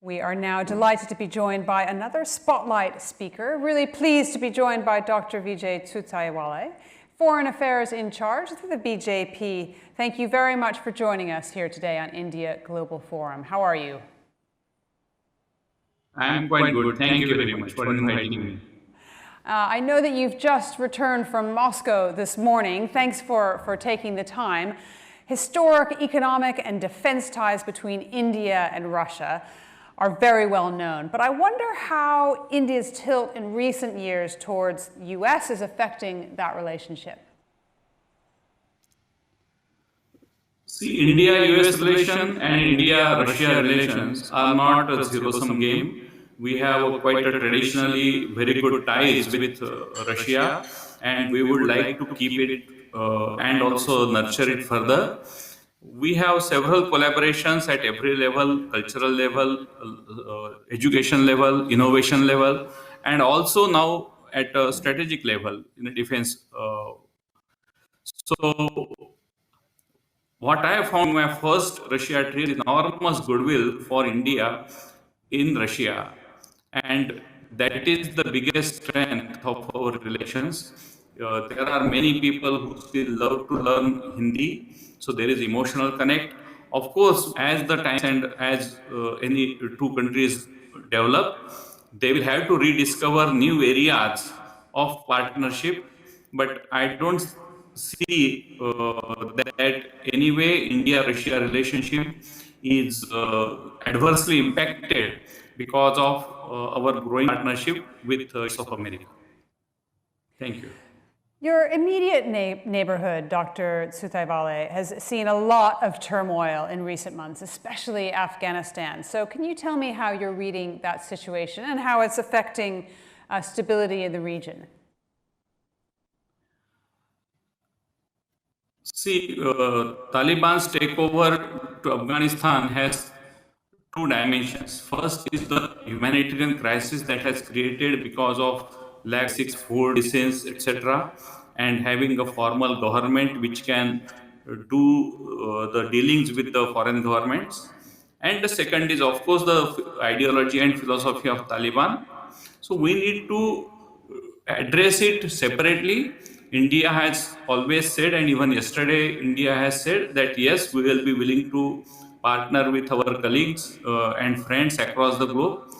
We are now delighted to be joined by another spotlight speaker. Really pleased to be joined by Dr. Vijay Chauthaiwale, Foreign Affairs in charge of the BJP. Thank you very much for joining us here today on India Global Forum. How are you? I'm quite good. Thank you very much for inviting me. I know that you've just returned from Moscow this morning. Thanks for taking the time. Historic economic and defense ties between India and Russia are very well known, but I wonder how India's tilt in recent years towards the US is affecting that relationship. See, India-US relation and India-Russia relations are not a zero-sum game. We have quite a traditionally very good ties with Russia, and we would like to keep it and also nurture it further. We have several collaborations at every level: cultural level, education level, innovation level, and also now at a strategic level in the defense. So what I have found in my first Russia trip is enormous goodwill for India in Russia, and that is the biggest strength of our relations. There are many people who still love to learn Hindi, so there is emotional connect. Of course, as the time and as any two countries develop, they will have to rediscover new areas of partnership. But I don't see that anyway India-Russia relationship is adversely impacted because of our growing partnership with of America. Thank you. Your immediate neighborhood, Dr. Chauthaiwale, has seen a lot of turmoil in recent months, especially Afghanistan. So can you tell me how you're reading that situation and how it's affecting stability in the region? See, Taliban's takeover to Afghanistan has two dimensions. First is the humanitarian crisis that has created because of lack of food, medicines, etc., and having a formal government which can do the dealings with the foreign governments. And the second is, of course, the ideology and philosophy of Taliban. So we need to address it separately. India has always said, and even yesterday, India has said that yes, we will be willing to partner with our colleagues and friends across the globe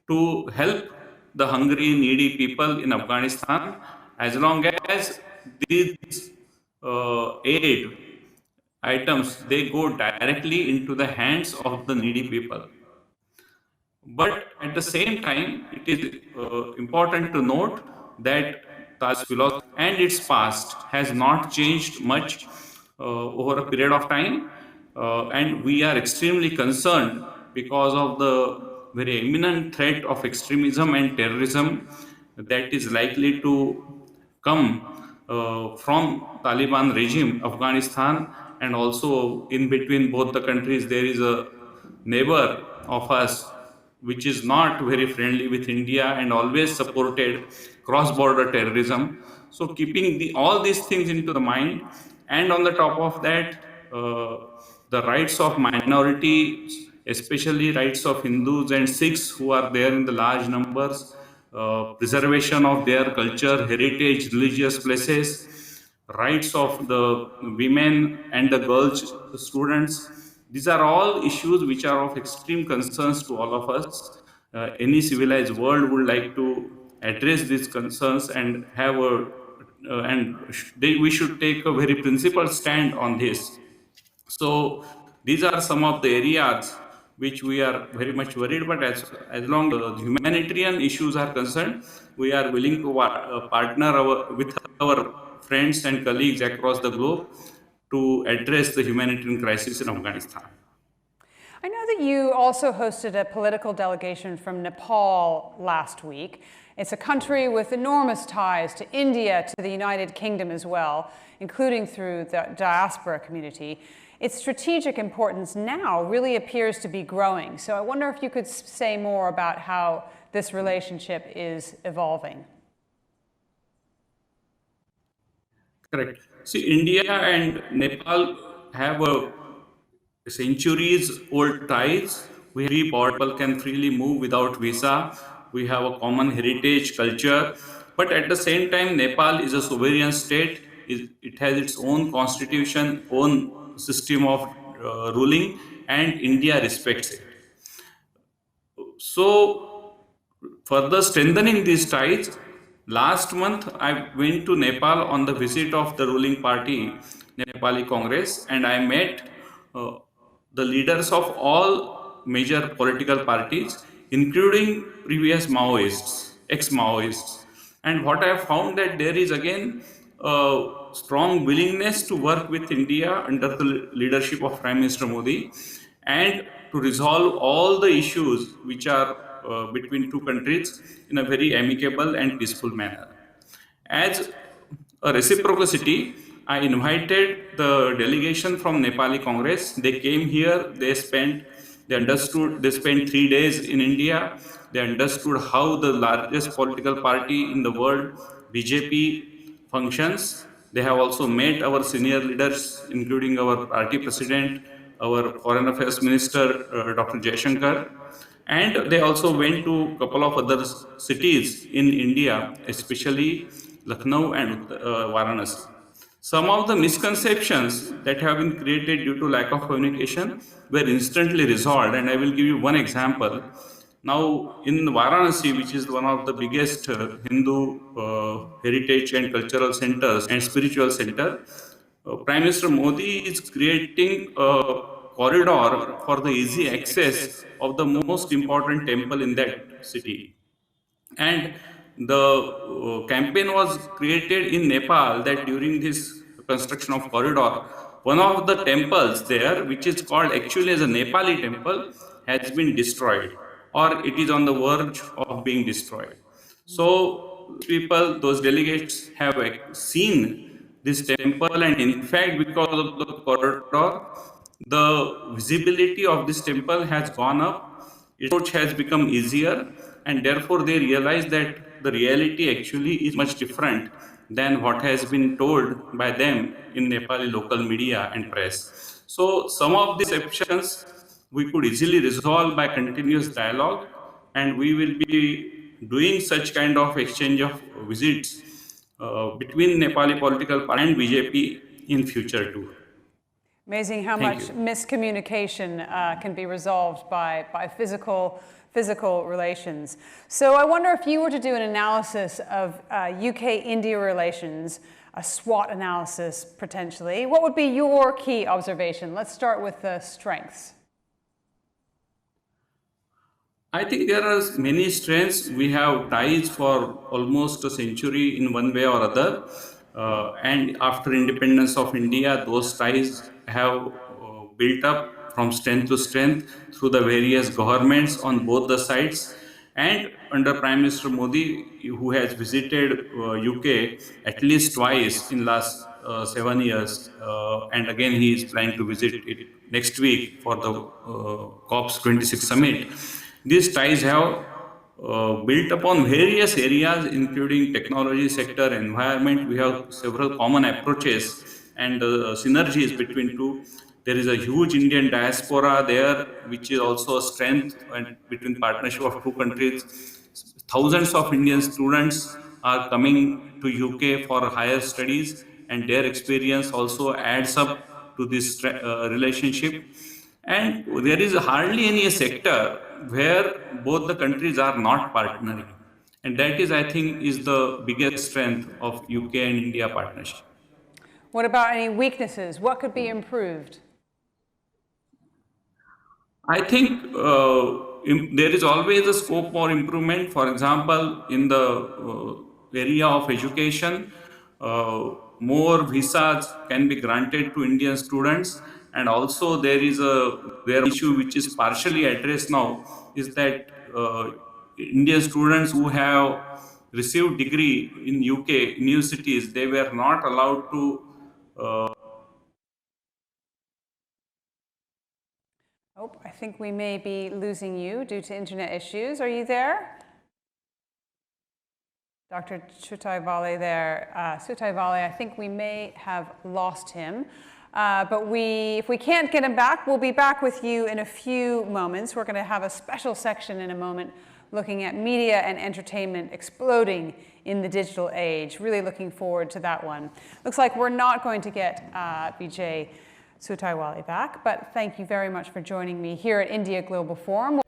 to help the hungry, needy people in Afghanistan, as long as these aid items they go directly into the hands of the needy people. But at the same time, it is important to note that Taj's philosophy and its past has not changed much over a period of time. And we are extremely concerned because of the very imminent threat of extremism and terrorism that is likely to come from Taliban regime, Afghanistan, and also in between both the countries, there is a neighbor of us which is not very friendly with India and always supported cross-border terrorism. So keeping all these things into the mind, and on the top of that, the rights of minorities, especially rights of Hindus and Sikhs who are there in the large numbers, preservation of their culture, heritage, religious places, rights of the women and the girls students. These are all issues which are of extreme concerns to all of us. Any civilized world would like to address these concerns and have we should take a very principled stand on this. So these are some of the areas which we are very much worried, but as long as the humanitarian issues are concerned, we are willing to partner with our friends and colleagues across the globe to address the humanitarian crisis in Afghanistan. I know that you also hosted a political delegation from Nepal last week. It's a country with enormous ties to India, to the United Kingdom as well, including through the diaspora community. Its strategic importance now really appears to be growing. So I wonder if you could say more about how this relationship is evolving. Correct. See, India and Nepal have a centuries-old ties people can freely move without visa. We have a common heritage, culture, but at the same time, Nepal is a sovereign state. It has its own constitution, own system of ruling, and India respects it. So, further strengthening these ties, last month I went to Nepal on the visit of the ruling party, Nepali Congress, and I met uh, the leaders of all major political parties, including previous Maoists, ex-Maoists. And what I have found that there is again a strong willingness to work with India under the leadership of Prime Minister Modi and to resolve all the issues which are between two countries in a very amicable and peaceful manner. As a reciprocity, I invited the delegation from Nepali Congress. They came here, they spent 3 days in India. They understood how the largest political party in the world, BJP, functions. They have also met our senior leaders, including our party president, our foreign affairs minister, Dr. Jaishankar. And they also went to a couple of other cities in India, especially Lucknow and Varanasi. Some of the misconceptions that have been created due to lack of communication were instantly resolved, and I will give you one example. Now, in Varanasi, which is one of the biggest Hindu heritage and cultural centers and spiritual center, Prime Minister Modi is creating a corridor for the easy access of the most important temple in that city. And the campaign was created in Nepal that during this construction of corridor, one of the temples there, which is called actually as a Nepali temple, has been destroyed or it is on the verge of being destroyed. So people, those delegates have seen this temple, and in fact, because of the corridor, the visibility of this temple has gone up, its approach has become easier, and therefore they realize that the reality actually is much different than what has been told by them in Nepali local media and press. So some of these exceptions we could easily resolve by continuous dialogue, and we will be doing such kind of exchange of visits between Nepali political party and BJP in future too. Amazing how Thank much you. miscommunication can be resolved by physical relations. So I wonder if you were to do an analysis of UK-India relations, a SWOT analysis potentially, what would be your key observation? Let's start with the strengths. I think there are many strengths. We have ties for almost a century in one way or other. And after independence of India, those ties have built up from strength to strength through the various governments on both the sides. And under Prime Minister Modi, who has visited UK at least twice in last 7 years, and again he is planning to visit it next week for the COP's 26 summit. These ties have built upon various areas, including technology sector, environment. We have several common approaches and synergies between two. There is a huge Indian diaspora there, which is also a strength and between partnership of two countries. Thousands of Indian students are coming to UK for higher studies, and their experience also adds up to this relationship. And there is hardly any sector where both the countries are not partnering. And that is, I think, is the biggest strength of UK and India partnership. What about any weaknesses? What could be improved? I think there is always a scope for improvement. For example, in the area of education, more visas can be granted to Indian students, and also there is a issue which is partially addressed now is that Indian students who have received degree in UK universities, they were not allowed to. Oh, I think we may be losing you due to internet issues. Are you there? Dr. Chauthaiwale there. Chauthaiwale, I think we may have lost him. But if we can't get him back, we'll be back with you in a few moments. We're going to have a special section in a moment looking at media and entertainment exploding in the digital age. Really looking forward to that one. Looks like we're not going to get Vijay Chauthaiwale back, but thank you very much for joining me here at India Global Forum.